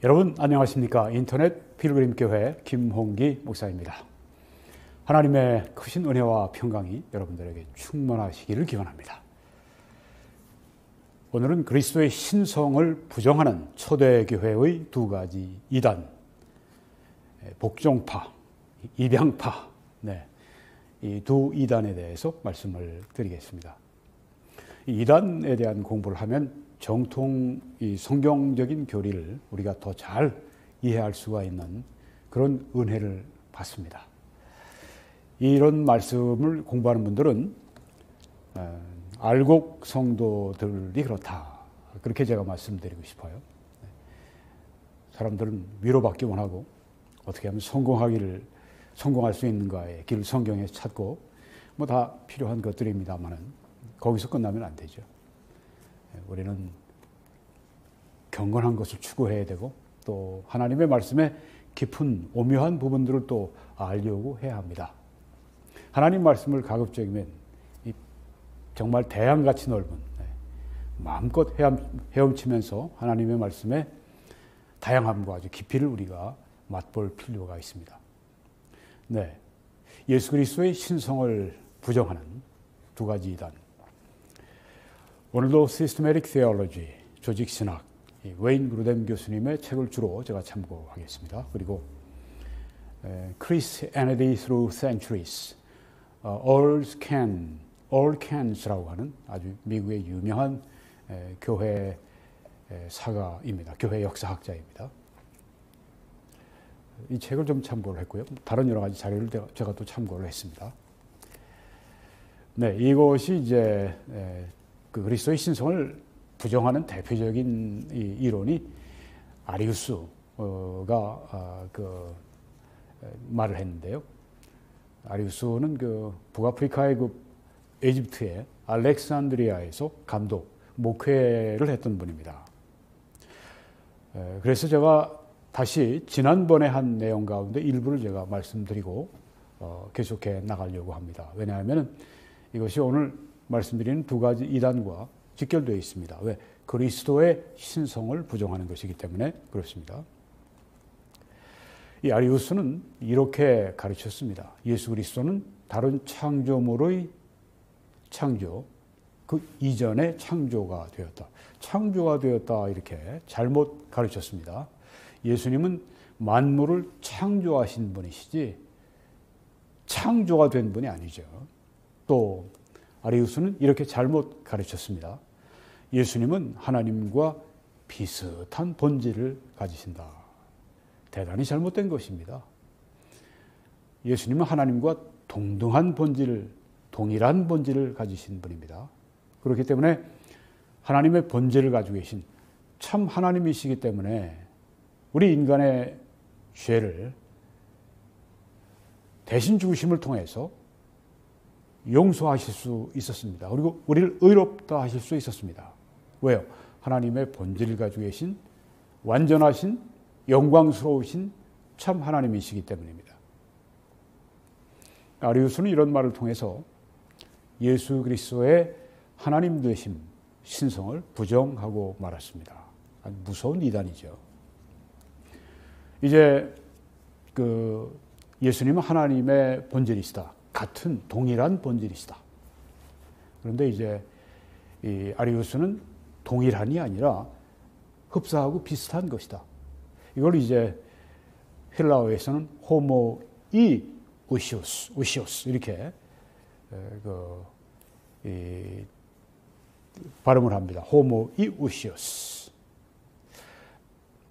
여러분 안녕하십니까? 인터넷 필그림 교회 김홍기 목사입니다. 하나님의 크신 은혜와 평강이 여러분들에게 충만하시기를 기원합니다. 오늘은 그리스도의 신성을 부정하는 초대교회의 두 가지 이단, 복종파, 입양파, 이 두 이단에 대해서 말씀을 드리겠습니다. 이 이단에 대한 공부를 하면 정통 이 성경적인 교리를 우리가 더 잘 이해할 수가 있는 그런 은혜를 받습니다. 이런 말씀을 공부하는 분들은 알곡 성도들이 그렇다. 그렇게 제가 말씀드리고 싶어요. 사람들은 위로받기 원하고 어떻게 하면 성공할 수 있는가의 길을 성경에 찾고 뭐 다 필요한 것들입니다만은 거기서 끝나면 안 되죠. 우리는 경건한 것을 추구해야 되고 또 하나님의 말씀에 깊은 오묘한 부분들을 또 알려고 해야 합니다. 하나님 말씀을 가급적이면 정말 대양같이 넓은 마음껏 헤엄치면서 하나님의 말씀의 다양함과 아주 깊이를 우리가 맛볼 필요가 있습니다. 예수 그리스도의 신성을 부정하는 두 가지 이단. 오늘도 Systematic Theology, 조직신학, 웨인 그루뎀 교수님의 책을 주로 제가 참고하겠습니다. 그리고 Christianity Through Centuries, All Cans라고 하는 아주 미국의 유명한 교회 사가입니다. 교회 역사학자입니다. 이 책을 좀 참고를 했고요. 다른 여러 가지 자료를 제가 또 참고를 했습니다. 이것이 이제 그 그리스도의 신성을 부정하는 대표적인 이론이 아리우스가 말을 했는데요. 아리우스는 북아프리카의 에집트의 알렉산드리아에서 목회를 했던 분입니다. 그래서 제가 다시 지난번에 한 내용 가운데 일부를 제가 말씀드리고 계속해 나가려고 합니다. 왜냐하면 이것이 오늘 말씀드리는 두 가지 이단과 직결되어 있습니다. 왜? 그리스도의 신성을 부정하는 것이기 때문에 그렇습니다. 이 아리우스는 이렇게 가르쳤습니다. 예수 그리스도는 다른 창조물의 창조, 그 이전의 창조가 되었다. 창조가 되었다 이렇게 잘못 가르쳤습니다. 예수님은 만물을 창조하신 분이시지 창조가 된 분이 아니죠. 또 아리우스는 이렇게 잘못 가르쳤습니다. 예수님은 하나님과 비슷한 본질을 가지신다. 대단히 잘못된 것입니다. 예수님은 하나님과 동등한 본질, 동일한 본질을 가지신 분입니다. 그렇기 때문에 하나님의 본질을 가지고 계신 참 하나님이시기 때문에 우리 인간의 죄를 대신 죽으심을 통해서 용서하실 수 있었습니다. 그리고 우리를 의롭다 하실 수 있었습니다. 왜요? 하나님의 본질을 가지고 계신 완전하신 영광스러우신 참 하나님이시기 때문입니다. 아리우스는 이런 말을 통해서 예수 그리스도의 하나님 되심, 신성을 부정하고 말았습니다. 아주 무서운 이단이죠. 이제 예수님은 하나님의 본질이시다. 같은 동일한 본질이시다. 그런데 이제 이 아리우스는 동일한이 아니라 흡사하고 비슷한 것이다. 이걸 이제 헬라어에서는 우시오스 이렇게 발음을 합니다. 우시오스.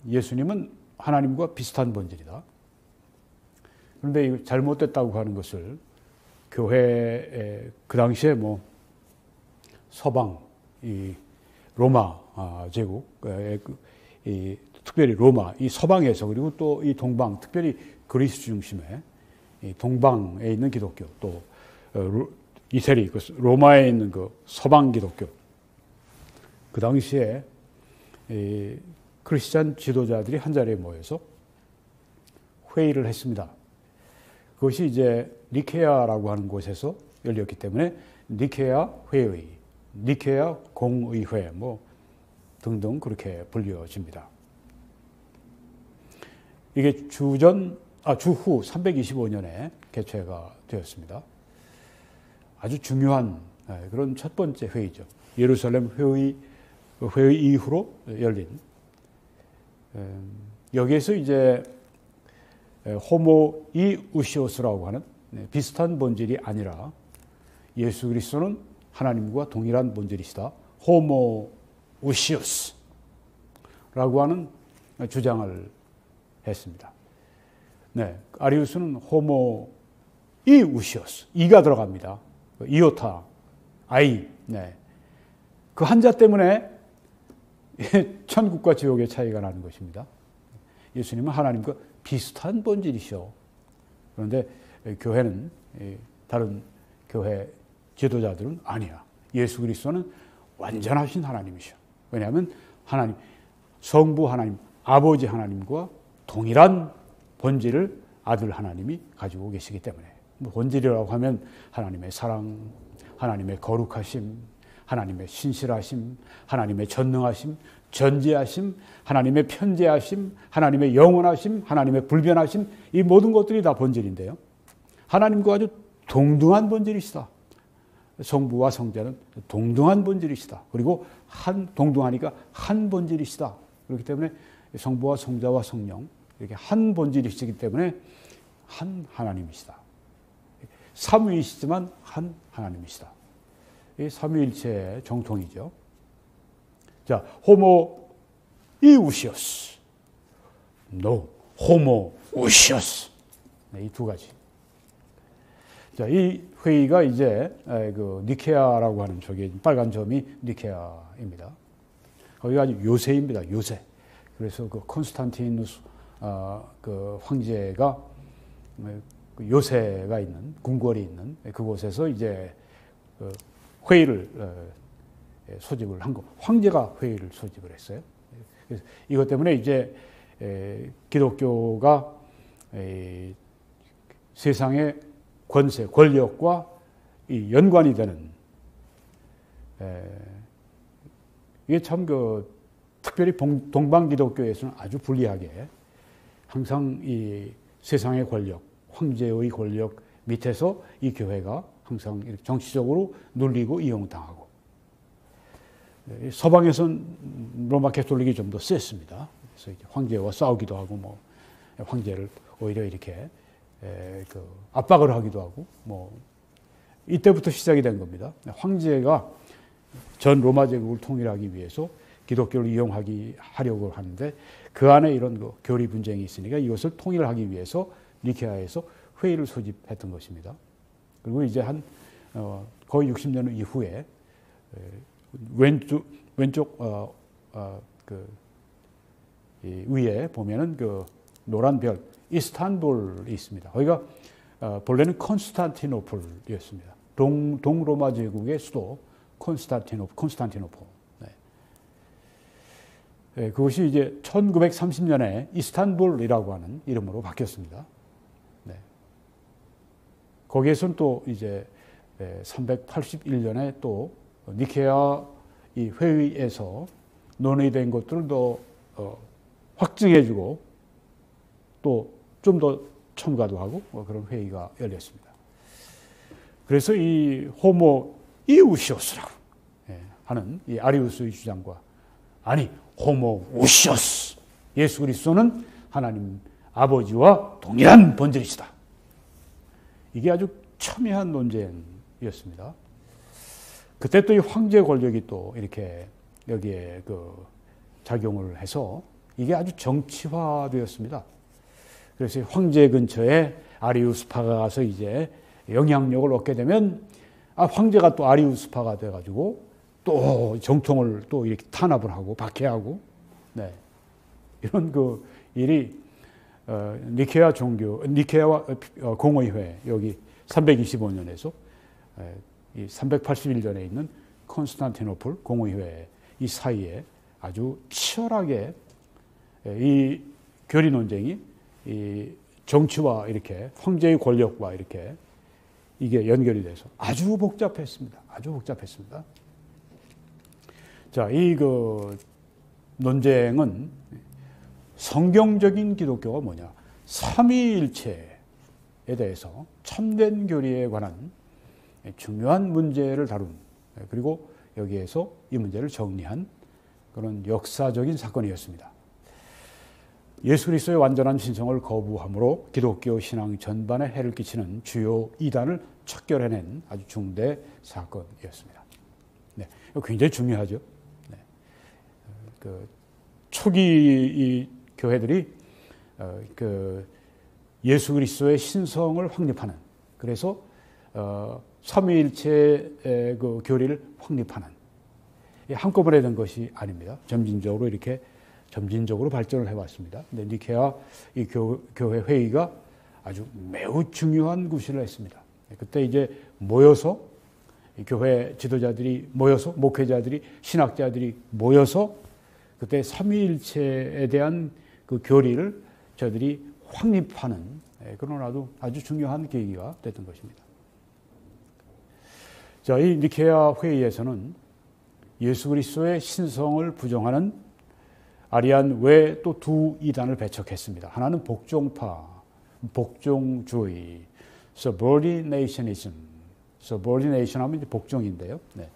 예수님은 하나님과 비슷한 본질이다. 그런데 잘못됐다고 하는 것을 교회에 그 당시에 서방 이 로마 제국 특별히 로마 이 서방에서 그리고 또 이 동방 특별히 그리스 중심의 이 동방에 있는 기독교 또 이태리 로마에 있는 서방 기독교 그 당시에 이 크리스찬 지도자들이 한 자리에 모여서 회의를 했습니다. 그것이 이제 니케아라고 하는 곳에서 열렸기 때문에 니케아 회의, 니케아 공의회 등등 그렇게 불려집니다. 이게 주후 325년에 개최가 되었습니다. 아주 중요한 그런 첫 번째 회의죠. 예루살렘 회의 이후로 열린. 여기에서 이제 호모이우시오스라고 하는 비슷한 본질이 아니라 예수 그리스도는 하나님과 동일한 본질이시다. 호모우시오스라고 하는 주장을 했습니다. 네, 아리우스는 호모이우시오스, 이가 들어갑니다. 이오타, 아이. 네. 그 한자 때문에 천국과 지옥의 차이가 나는 것입니다. 예수님은 하나님과 비슷한 본질이시오. 그런데 교회는, 다른 교회 지도자들은 아니야. 예수 그리스도는 완전하신 하나님이시오. 왜냐하면 하나님, 성부 하나님, 아버지 하나님과 동일한 본질을 아들 하나님이 가지고 계시기 때문에. 본질이라고 하면 하나님의 사랑, 하나님의 거룩하심, 하나님의 신실하심, 하나님의 전능하심, 전지하심, 하나님의 편재하심, 하나님의 영원하심, 하나님의 불변하심, 이 모든 것들이 다 본질인데요. 하나님과 아주 동등한 본질이시다. 성부와 성자는 동등한 본질이시다. 그리고 동등하니까 한 본질이시다. 그렇기 때문에 성부와 성자와 성령, 이렇게 한 본질이시기 때문에 한 하나님이시다. 삼위이시지만 한 하나님이시다. 이 삼위일체의 정통이죠. 자, 호모이우시오스, 호모우시오스. 이 두 가지. 자, 이 회의가 이제 그 니케아라고 하는 저기 빨간 점이 니케아입니다. 거기가 아주 요새입니다. 요새. 그래서 그 콘스탄티누스 그 황제가 요새가 있는 궁궐이 있는 그곳에서 이제 회의를 소집을 한 거. 황제가 회의를 소집을 했어요. 그래서 이것 때문에 이제 기독교가 세상의 권세, 권력과 이 연관이 되는 이게 참 특별히 동방 기독교에서는 아주 불리하게 항상 이 세상의 권력, 황제의 권력 밑에서 이 교회가 항상 정치적으로 눌리고 이용당하고, 서방에서는 로마 가톨릭이 좀 더 셌습니다. 그래서 이제 황제와 싸우기도 하고, 뭐 황제를 오히려 이렇게 압박을 하기도 하고, 뭐 이때부터 시작이 된 겁니다. 황제가 전 로마 제국을 통일하기 위해서 기독교를 이용하려고 하는데 그 안에 이런 교리 분쟁이 있으니까 이것을 통일하기 위해서 니케아에서 회의를 소집했던 것입니다. 그리고 이제 거의 60년 이후에 왼쪽 위에 보면은 그 노란 별 이스탄불이 있습니다. 거기가 본래는 콘스탄티노플이었습니다. 동로마 제국의 수도 콘스탄티노플. 네, 그것이 이제 1930년에 이스탄불이라고 하는 이름으로 바뀌었습니다. 네. 거기에서는 또 이제 381년에 또 니케아 이 회의에서 논의된 것들을 더 확증해주고 또 좀 더 첨가도 하고 그런 회의가 열렸습니다. 그래서 이 호모 이우시오스라고 하는 이 아리우스의 주장과 호모 우시오스, 예수 그리스도는 하나님 아버지와 동일한 본질이시다. 이게 아주 첨예한 논쟁이었습니다. 그때 또 이 황제 권력이 또 이렇게 여기에 작용을 해서 이게 아주 정치화되었습니다. 그래서 황제 근처에 아리우스파가 가서 이제 영향력을 얻게 되면 황제가 또 아리우스파가 돼가지고 또 정통을 또 이렇게 탄압을 하고 박해하고, 네, 이런 일이 니케아 공의회 여기 325년에서 이 381년에 있는 콘스탄티노플 공의회 이 사이에 아주 치열하게 이 교리 논쟁이 이 정치와 이렇게 황제의 권력과 이렇게 이게 연결이 돼서 아주 복잡했습니다. 자, 이 논쟁은 성경적인 기독교가 뭐냐? 삼위일체에 대해서 참된 교리에 관한 중요한 문제를 다룬, 그리고 여기에서 이 문제를 정리한 그런 역사적인 사건이었습니다. 예수 그리스도의 완전한 신성을 거부함으로 기독교 신앙 전반에 해를 끼치는 주요 이단을 척결해낸 아주 중대 사건이었습니다. 네, 굉장히 중요하죠. 네. 초기 이 교회들이 예수 그리스도의 신성을 확립하는, 그래서 삼위일체의 그 교리를 확립하는, 한꺼번에 된 것이 아닙니다. 점진적으로 발전을 해왔습니다. 근데 니케아 이 교회 회의가 아주 매우 중요한 구실을 했습니다. 그때 이제 모여서 교회 지도자들이 모여서, 목회자들이, 신학자들이 모여서 그때 삼위일체에 대한 그 교리를 저들이 확립하는 그런 아주 중요한 계기가 됐던 것입니다. 자, 이 니케아 회의에서는 예수 그리스도의 신성을 부정하는 아리안 외에 또 두 이단을 배척했습니다. 하나는 복종파, 복종주의, subordinationism. subordination 하면 이제 복종인데요. 네.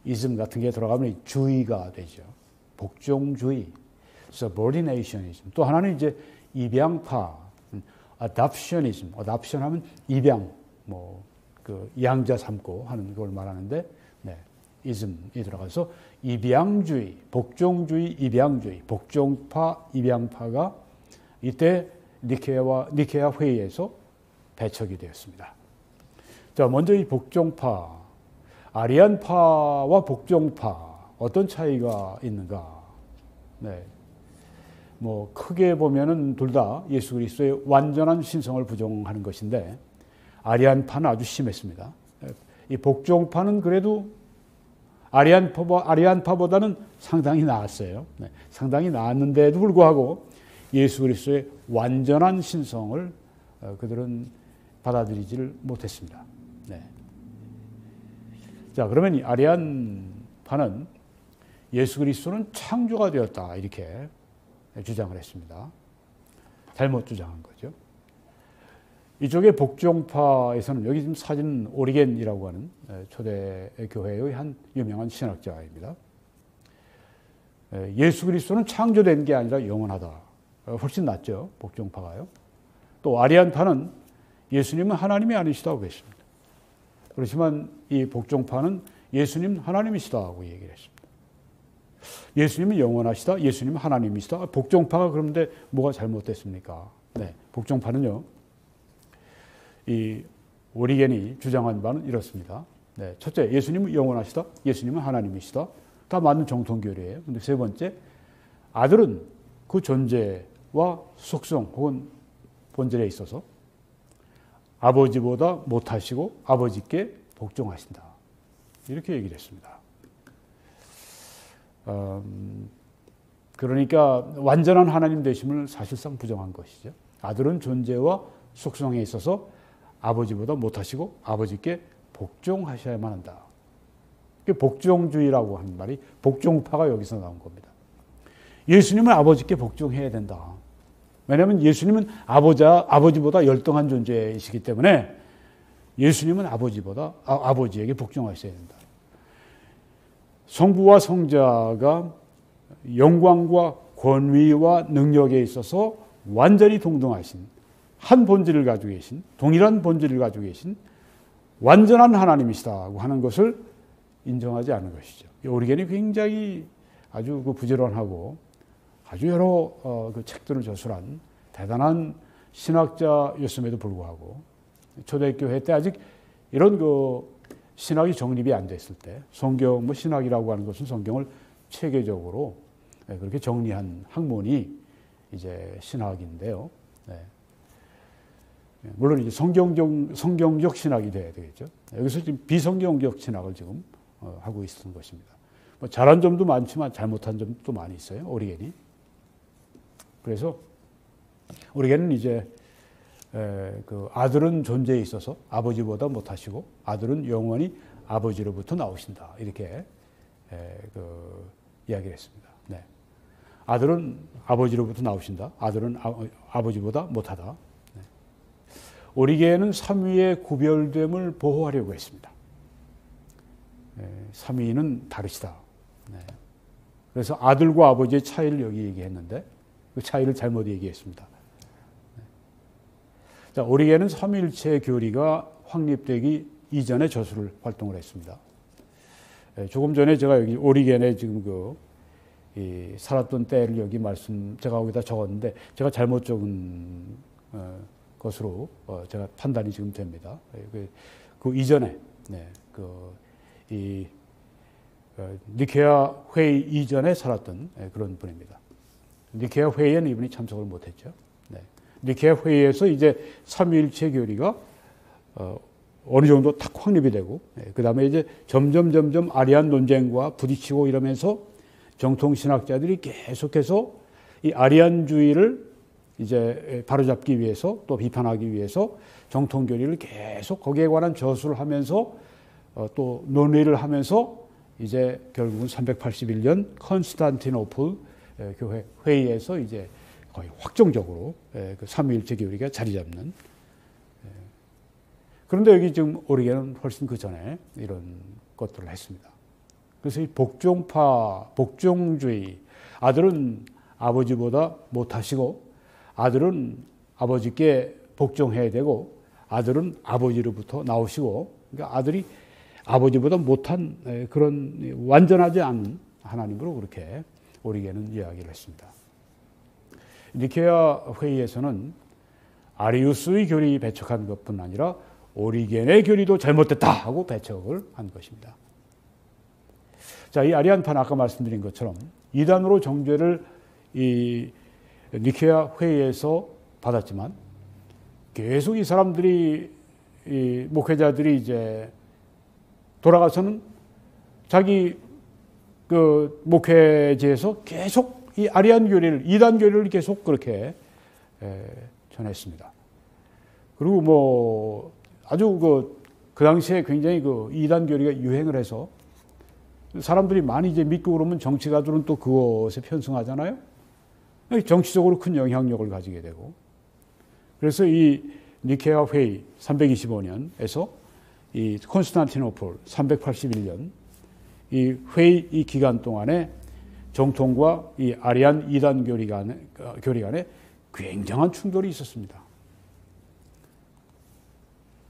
ism 같은 게 들어가면 주의가 되죠. 복종주의, subordinationism. 또 하나는 이제 입양파, adoptionism. adoption 하면 입양, 양자 삼고 하는 걸 말하는데, 네. ism이 들어가서 입양주의, 복종주의, 입양주의, 복종파, 입양파가 이때 니케아 회의에서 배척이 되었습니다. 자, 먼저 이 복종파, 아리안파와 복종파 어떤 차이가 있는가? 네. 크게 보면은 둘 다 예수 그리스도의 완전한 신성을 부정하는 것인데, 아리안파는 아주 심했습니다. 이 복종파는 그래도 아리안파보다는 상당히 나았어요. 네. 상당히 나았는데도 불구하고 예수 그리스도의 완전한 신성을 그들은 받아들이지를 못했습니다. 네. 자, 그러면 이 아리안파는 예수 그리스도는 창조가 되었다, 이렇게 주장을 했습니다. 잘못 주장한 거죠. 이쪽의 복종파에서는, 여기 지금 사진 오리겐이라고 하는 초대 교회의 한 유명한 신학자입니다. 예수 그리스도는 창조된 게 아니라 영원하다. 훨씬 낫죠, 복종파가요. 또 아리안파는 예수님은 하나님이 아니시다고 했습니다. 그렇지만 이 복종파는 예수님 하나님이시다고 얘기를 했습니다. 예수님은 영원하시다, 예수님은 하나님이시다. 복종파가 그런데 뭐가 잘못됐습니까? 네, 복종파는요, 이 오리겐이 주장한 바는 이렇습니다. 네, 첫째, 예수님은 영원하시다, 예수님은 하나님이시다. 다 맞는 정통교리예요. 근데 세 번째, 아들은 그 존재와 속성 혹은 본질에 있어서 아버지보다 못하시고 아버지께 복종하신다, 이렇게 얘기를 했습니다. 그러니까 완전한 하나님 되심을 사실상 부정한 것이죠. 아들은 존재와 속성에 있어서 아버지보다 못하시고 아버지께 복종하셔야만 한다. 복종주의라고 하는 말이, 복종파가 여기서 나온 겁니다. 예수님은 아버지께 복종해야 된다. 왜냐하면 예수님은 아버지보다 열등한 존재이시기 때문에 예수님은 아버지에게 복종하셔야 된다. 성부와 성자가 영광과 권위와 능력에 있어서 완전히 동등하신, 한 본질을 가지고 계신, 동일한 본질을 가지고 계신 완전한 하나님이시다고 하는 것을 인정하지 않은 것이죠. 오리겐이 굉장히 아주 부지런하고 아주 여러 그 책들을 저술한 대단한 신학자였음에도 불구하고, 초대교회 때 아직 이런 신학이 정립이 안 됐을 때, 신학이라고 하는 것은 성경을 체계적으로 그렇게 정리한 학문이 이제 신학인데요. 네. 물론 이제 성경적 신학이 돼야 되겠죠. 여기서 지금 비성경적 신학을 지금 하고 있는 것입니다. 잘한 점도 많지만 잘못한 점도 많이 있어요, 오리겐이. 그래서 오리겐은 이제 그 아들은 존재에 있어서 아버지보다 못하시고 아들은 영원히 아버지로부터 나오신다, 이렇게 이야기를 했습니다. 네. 아들은 아버지로부터 나오신다. 아들은 아버지보다 못하다. 오리게는 삼위의 구별됨을 보호하려고 했습니다. 삼위는 다르시다. 그래서 아들과 아버지의 차이를 여기 얘기했는데 그 차이를 잘못 얘기했습니다. 자, 오리게는 삼위일체 교리가 확립되기 이전에 저술을 활동을 했습니다. 조금 전에 제가 여기 오리겐의 지금 살았던 때를 여기 제가 거기다 적었는데 제가 잘못 적은 것으로 제가 판단이 지금 됩니다. 그 이전에 니케아 회의 이전에 살았던 그런 분입니다. 니케아 회의에는 이분이 참석을 못했죠. 니케아 회의에서 이제 삼위일체 교리가 어느 정도 딱 확립이 되고, 그 다음에 이제 점점 아리안 논쟁과 부딪히고 이러면서 정통 신학자들이 계속해서 이 아리안주의를 이제 바로잡기 위해서 또 비판하기 위해서 정통 교리를 계속 거기에 관한 저술을 하면서 또 논의를 하면서 이제 결국은 381년 컨스탄티노플 교회 회의에서 이제 거의 확정적으로 그 삼위일체 교리가 자리 잡는. 그런데 여기 지금 오리겐은 훨씬 그 전에 이런 것들을 했습니다. 그래서 이 복종주의, 아들은 아버지보다 못하시고 아들은 아버지께 복종해야 되고 아들은 아버지로부터 나오시고, 그러니까 아들이 아버지보다 못한 그런 완전하지 않은 하나님으로 그렇게 오리겐은 이야기를 했습니다. 니케아 회의에서는 아리우스의 교리 배척한 것뿐 아니라 오리겐의 교리도 잘못됐다 하고 배척을 한 것입니다. 자, 이 아리안파는 아까 말씀드린 것처럼 이단으로 정죄를 이 니케아 회의에서 받았지만 계속 이 사람들이, 이 목회자들이 이제 돌아가서는 자기 그 목회지에서 계속 이 아리안 교리를, 이단 교리를 계속 그렇게 전했습니다. 그리고 뭐 아주 그 당시에 굉장히 그 이단 교리가 유행을 해서 사람들이 많이 이제 믿고 그러면 정치가들은 또 그것에 편승하잖아요. 정치적으로 큰 영향력을 가지게 되고. 그래서 이 니케아 회의 325년에서 이 콘스탄티노플 381년 이 회의 이 기간 동안에 정통과 이 아리안 이단 교리 간에 굉장한 충돌이 있었습니다.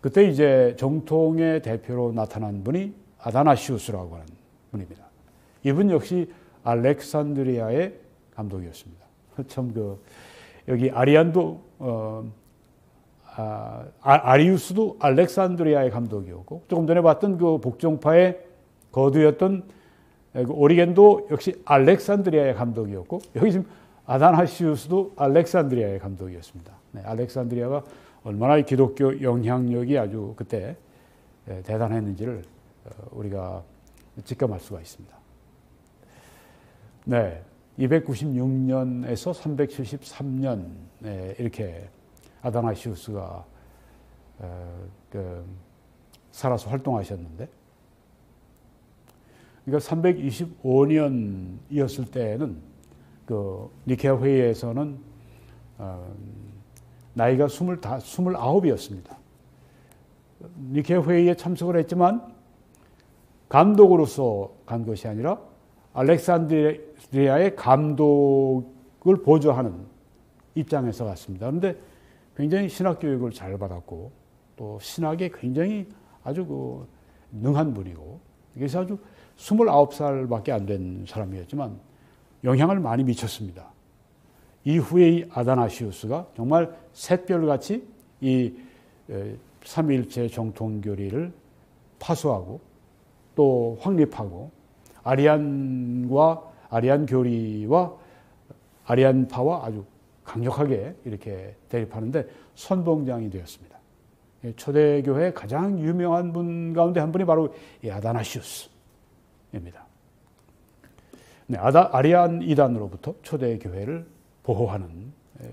그때 이제 정통의 대표로 나타난 분이 아다나시우스라고 하는 분입니다. 이분 역시 알렉산드리아의 감독이었습니다. 참 여기 아리안도 아리우스도 알렉산드리아의 감독이었고, 조금 전에 봤던 그 복종파의 거두였던 오리겐도 역시 알렉산드리아의 감독이었고, 여기 지금 아다나시우스도 알렉산드리아의 감독이었습니다. 알렉산드리아가 얼마나 기독교 영향력이 아주 그때 대단했는지를 우리가 직감할 수가 있습니다. 네, 296년에서 373년 이렇게 아다나시우스가 살아서 활동하셨는데, 그러니까 325년이었을 때에는 그 니케아 회의에서는 나이가 29이었습니다. 니케아 회의에 참석을 했지만 감독으로서 간 것이 아니라 알렉산드리아의 감독을 보조하는 입장에서 갔습니다. 그런데 굉장히 신학 교육을 잘 받았고 또 신학에 굉장히 아주 능한 분이고, 그래서 아주 29살밖에 안 된 사람이었지만 영향을 많이 미쳤습니다. 이후에 이 아다나시우스가 정말 샛별같이 이 삼위일체 정통교리를 파수하고 또 확립하고 아리안 교리와 아리안파와 아주 강력하게 이렇게 대립하는데 선봉장이 되었습니다. 초대교회 가장 유명한 분 가운데 한 분이 바로 이 아다나시우스입니다. 네, 아리안 이단으로부터 초대교회를 보호하는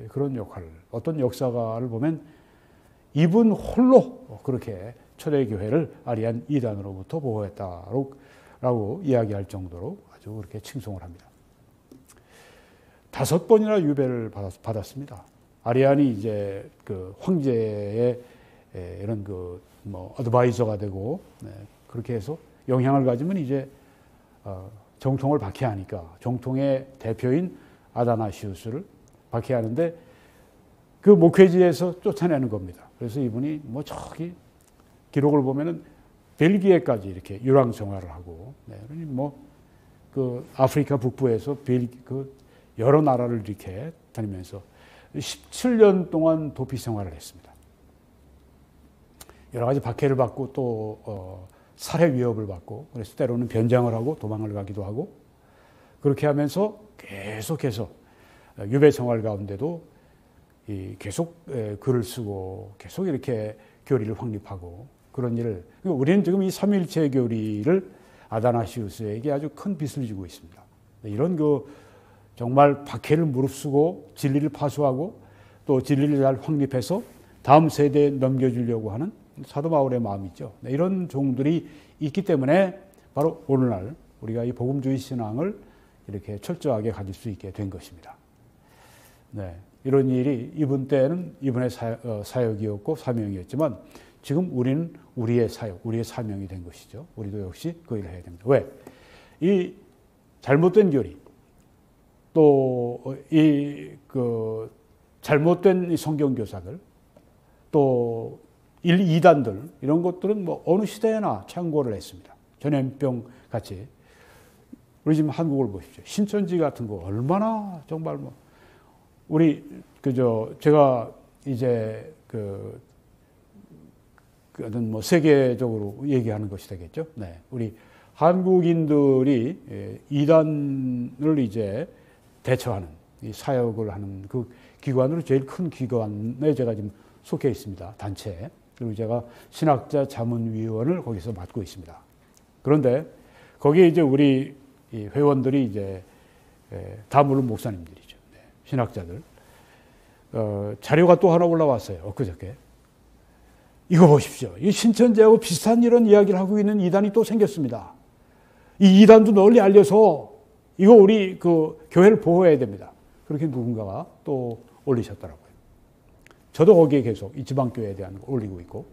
그런 역할을, 어떤 역사가를 보면 이분 홀로 그렇게 초대교회를 아리안 이단으로부터 보호했다라고 이야기할 정도로 아주 그렇게 칭송을 합니다. 5번이나 유배를 받았습니다. 아리안이 이제 그 황제의 이런 그 뭐 어드바이저가 되고, 그렇게 해서 영향을 가지면 이제 정통을 박해하니까 정통의 대표인 아다나시우스를 박해하는데 그 목회지에서 쫓아내는 겁니다. 그래서 이분이 뭐 저기 기록을 보면은 벨기에까지 이렇게 유랑 생활을 하고, 뭐 그 아프리카 북부에서 그 여러 나라를 이렇게 다니면서 17년 동안 도피 생활을 했습니다. 여러 가지 박해를 받고 또 살해 위협을 받고, 그래서 때로는 변장을 하고 도망을 가기도 하고, 그렇게 하면서 계속해서 유배 생활 가운데도 계속 글을 쓰고 계속 이렇게 교리를 확립하고 그런 일을, 우리는 지금 이 삼위일체 교리를 아다나시우스에게 아주 큰 빚을 지고 있습니다. 이런 그 정말 박해를 무릅쓰고 진리를 파수하고 또 진리를 잘 확립해서 다음 세대에 넘겨주려고 하는 사도 바울의 마음이 있죠. 이런 종들이 있기 때문에 바로 오늘날 우리가 이 복음주의 신앙을 이렇게 철저하게 가질 수 있게 된 것입니다. 이런 일이 이분 때는 이분의 사역이었고 사명이었지만 지금 우리는 우리의 사역, 우리의 사명이 된 것이죠. 우리도 역시 그 일을 해야 됩니다. 왜? 이 잘못된 교리, 또 그 잘못된 성경 교사들, 또 이단들, 이런 것들은 뭐 어느 시대에나 창궐을 했습니다. 전염병 같이. 우리 지금 한국을 보십시오. 신천지 같은 거 얼마나 정말 뭐 우리 제가 이제 어떤 뭐 세계적으로 얘기하는 것이 되겠죠. 우리 한국인들이 이단을 이제 대처하는 이 사역을 하는 그 기관으로 제일 큰 기관에 제가 지금 속해 있습니다. 단체. 그리고 제가 신학자 자문위원을 거기서 맡고 있습니다. 그런데 거기에 이제 우리 회원들이 이제 다 물론 목사님들이죠. 신학자들. 자료가 또 하나 올라왔어요. 엊그저께. 이거 보십시오. 이 신천지하고 비슷한 이런 이야기를 하고 있는 이단이 또 생겼습니다. 이 이단도 널리 알려서 이거 우리 그 교회를 보호해야 됩니다. 그렇게 누군가가 또 올리셨더라고요. 저도 거기에 계속 이 지방교회에 대한 거 올리고 있고.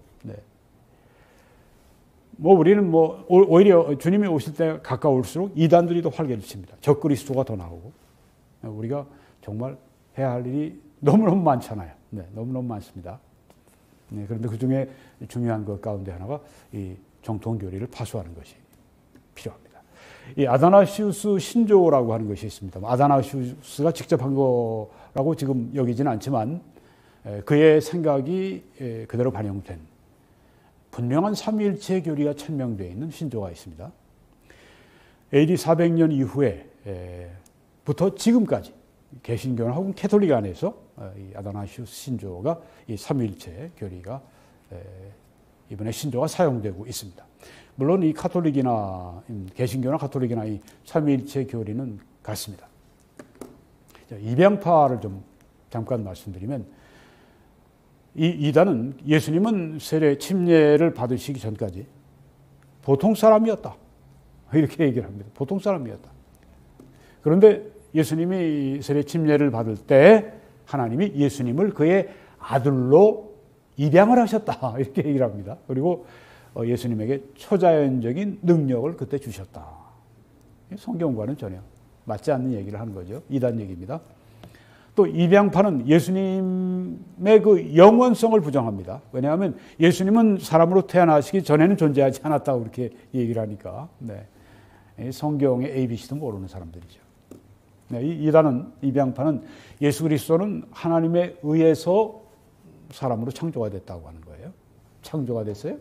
뭐 우리는 뭐 오히려 주님이 오실 때 가까울수록 이단들이 더 활개를 칩니다. 적그리스도가 더 나오고. 우리가 정말 해야 할 일이 너무너무 많잖아요. 너무너무 많습니다. 그런데 그 중에 중요한 것 가운데 하나가 이 정통교리를 파수하는 것이 필요합니다. 이 아다나시우스 신조라고 하는 것이 있습니다. 아다나시우스가 직접 한 거라고 지금 여기지는 않지만 그의 생각이 그대로 반영된 분명한 삼위일체 교리가 천명되어 있는 신조가 있습니다. AD 400년 이후에부터 지금까지 개신교나 혹은 캐톨릭 안에서 이 아다나시우스 신조가 이 삼위일체 교리가 이번에 신조가 사용되고 있습니다. 물론 이 카톨릭이나 개신교나 카톨릭이나 이 삼위일체 교리는 같습니다. 입양파를 좀 잠깐 말씀드리면 이 이단은 예수님은 세례 침례를 받으시기 전까지 보통 사람이었다. 이렇게 얘기를 합니다. 보통 사람이었다. 그런데 예수님이 세례 침례를 받을 때 하나님이 예수님을 그의 아들로 입양을 하셨다. 이렇게 얘기를 합니다. 그리고 예수님에게 초자연적인 능력을 그때 주셨다. 성경과는 전혀 맞지 않는 얘기를 하는 거죠. 이단 얘기입니다. 또 입양파는 예수님의 그 영원성을 부정합니다. 왜냐하면 예수님은 사람으로 태어나시기 전에는 존재하지 않았다고 그렇게 얘기를 하니까 성경의 ABC도 모르는 사람들이죠. 이 이단은, 입양파는 예수 그리스도는 하나님에 의해서 사람으로 창조가 됐다고 하는 거예요. 창조가 됐어요?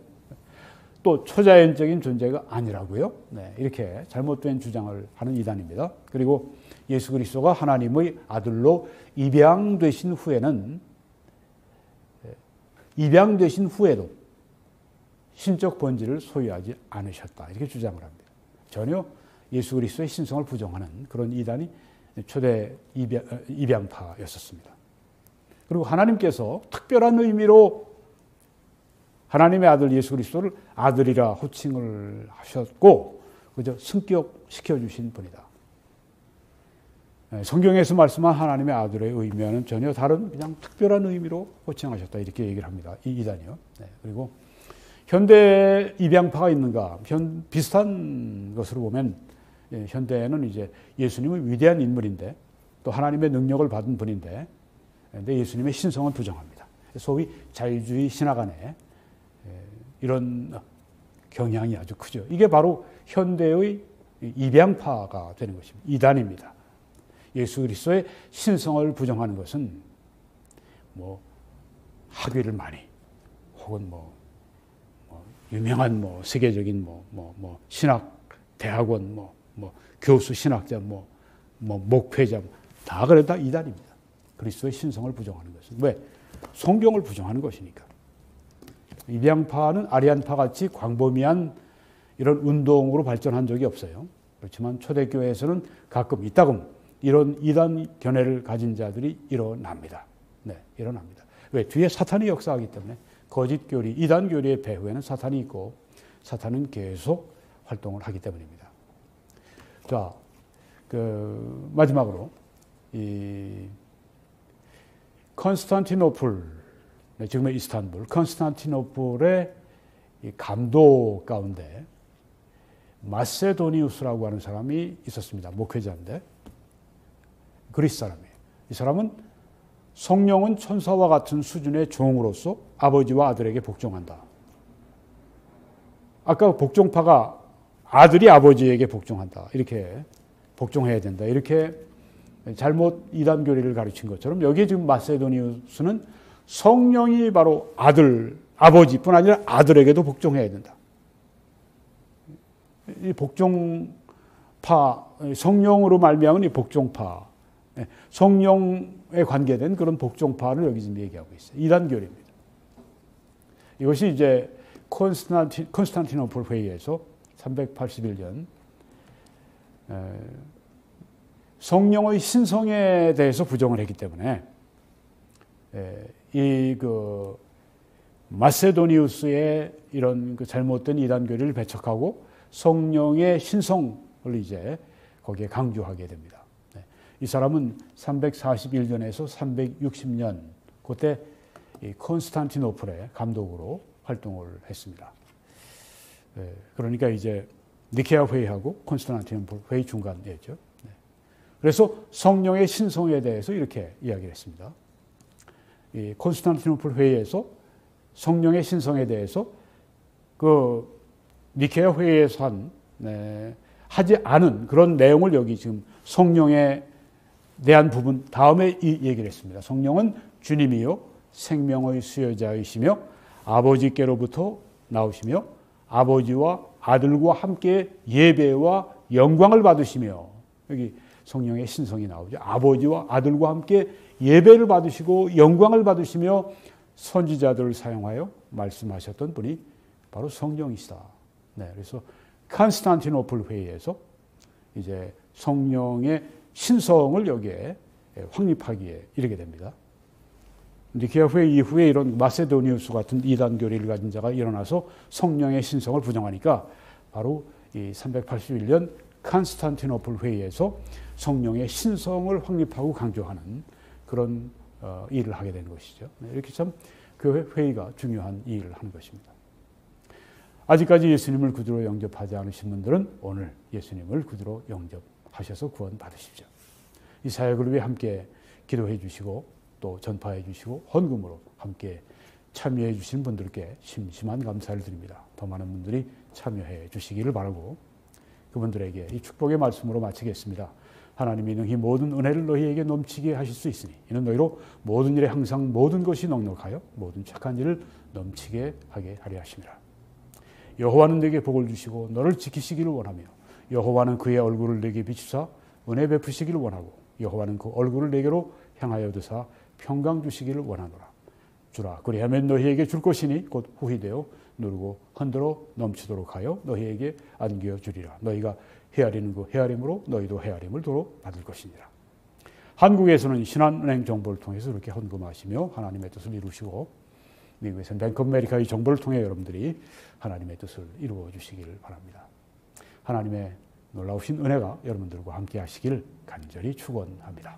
또 초자연적인 존재가 아니라고요? 이렇게 잘못된 주장을 하는 이단입니다. 그리고 예수 그리스도가 하나님의 아들로 입양되신 후에도 신적 본질을 소유하지 않으셨다. 이렇게 주장을 합니다. 전혀 예수 그리스도의 신성을 부정하는 그런 이단이 초대 입양파였었습니다. 그리고 하나님께서 특별한 의미로 하나님의 아들 예수 그리스도를 아들이라 호칭을 하셨고 그저 승격시켜 주신 분이다. 성경에서 말씀한 하나님의 아들의 의미와는 전혀 다른 그냥 특별한 의미로 호칭하셨다 이렇게 얘기를 합니다. 이 이단이요. 그리고 현대 입양파가 있는가? 비슷한 것으로 보면 현대에는 이제 예수님은 위대한 인물인데 또 하나님의 능력을 받은 분인데 근데 예수님의 신성은 부정합니다. 소위 자유주의 신학 안에 이런 경향이 아주 크죠. 이게 바로 현대의 입양파가 되는 것입니다. 이단입니다. 예수 그리스도의 신성을 부정하는 것은 뭐 학위를 많이 혹은 뭐 유명한 세계적인 신학 대학원 교수 신학자 목회자 다 그래도 다 이단입니다. 그리스도의 신성을 부정하는 것은 왜? 성경을 부정하는 것이니까. 입양파는 아리안파 같이 광범위한 이런 운동으로 발전한 적이 없어요. 그렇지만 초대교회에서는 가끔 이따금 이런 이단 견해를 가진 자들이 일어납니다. 일어납니다. 왜? 뒤에 사탄이 역사하기 때문에 거짓 교리, 이단 교리의 배후에는 사탄이 있고 사탄은 계속 활동을 하기 때문입니다. 자, 마지막으로 이 컨스탄티노플, 지금의 이스탄불, 컨스탄티노플의 이 감독 가운데 마세도니우스라고 하는 사람이 있었습니다. 목회자인데 그리스 사람이에요. 이 사람은 성령은 천사와 같은 수준의 종으로서 아버지와 아들에게 복종한다. 아까 복종파가 아들이 아버지에게 복종한다. 이렇게 복종해야 된다. 이렇게 잘못 이단 교리를 가르친 것처럼 여기에 지금 마세도니우스는 성령이 바로 아버지뿐 아니라 아들에게도 복종해야 된다. 이 복종파, 성령으로 말미암은 이 복종파, 성령에 관계된 그런 복종파를 여기 지금 얘기하고 있어요. 이단 교리입니다. 이것이 이제 콘스탄티노플 회의에서 381년 성령의 신성에 대해서 부정을 했기 때문에 이 마세도니우스의 이런 잘못된 이단 교리를 배척하고 성령의 신성을 이제 거기에 강조하게 됩니다. 이 사람은 341년에서 360년 그때 이 콘스탄티노플의 감독으로 활동을 했습니다. 그러니까 이제 니케아 회의하고 콘스탄티노플 회의 중간이었죠. 그래서 성령의 신성에 대해서 이렇게 이야기를 했습니다. 이 콘스탄티노플 회의에서 성령의 신성에 대해서 그 니케아 회의에서 하지 않은 그런 내용을 여기 지금 성령에 대한 부분 다음에 이 얘기를 했습니다. 성령은 주님이요 생명의 수여자이시며 아버지께로부터 나오시며 아버지와 아들과 함께 예배와 영광을 받으시며 여기 성령의 신성이 나오죠. 아버지와 아들과 함께 예배를 받으시고 영광을 받으시며 선지자들을 사용하여 말씀하셨던 분이 바로 성령이시다. 그래서 콘스탄티노플 회의에서 이제 성령의 신성을 여기에 확립하기에 이르게 됩니다. 니케아 회의 이후에 이런 마세도니우스 같은 이단 교리를 가진 자가 일어나서 성령의 신성을 부정하니까 바로 이 381년 콘스탄티노플 회의에서 성령의 신성을 확립하고 강조하는 그런 일을 하게 된 것이죠. 이렇게 참 교회 회의가 중요한 일을 하는 것입니다. 아직까지 예수님을 구주로 영접하지 않으신 분들은 오늘 예수님을 구주로 영접하셔서 구원 받으십시오. 이 사역을 위해 함께 기도해 주시고 또 전파해 주시고 헌금으로 함께 참여해 주신 분들께 심심한 감사를 드립니다. 더 많은 분들이 참여해 주시기를 바라고 그분들에게 이 축복의 말씀으로 마치겠습니다. 하나님이 능히 모든 은혜를 너희에게 넘치게 하실 수 있으니 이는 너희로 모든 일에 항상 모든 것이 넉넉하여 모든 착한 일을 넘치게 하게 하려 하심이라. 여호와는 내게 복을 주시고 너를 지키시기를 원하며 여호와는 그의 얼굴을 내게 비추사 은혜 베푸시기를 원하고 여호와는 그 얼굴을 내게로 향하여 드사 평강 주시기를 원하노라. 주라 그리하면 너희에게 줄 것이니 곧 후히되어 누르고 흔들어 넘치도록 하여 너희에게 안겨 주리라. 너희가 헤아리는 그 헤아림으로 너희도 헤아림을 도로 받을 것이니라. 한국에서는 신한은행 정보를 통해서 이렇게 헌금하시며 하나님의 뜻을 이루시고 미국에서는 뱅크 오브 아메리카의 정보를 통해 여러분들이 하나님의 뜻을 이루어 주시기를 바랍니다. 하나님의 놀라우신 은혜가 여러분들과 함께 하시길 간절히 축원합니다.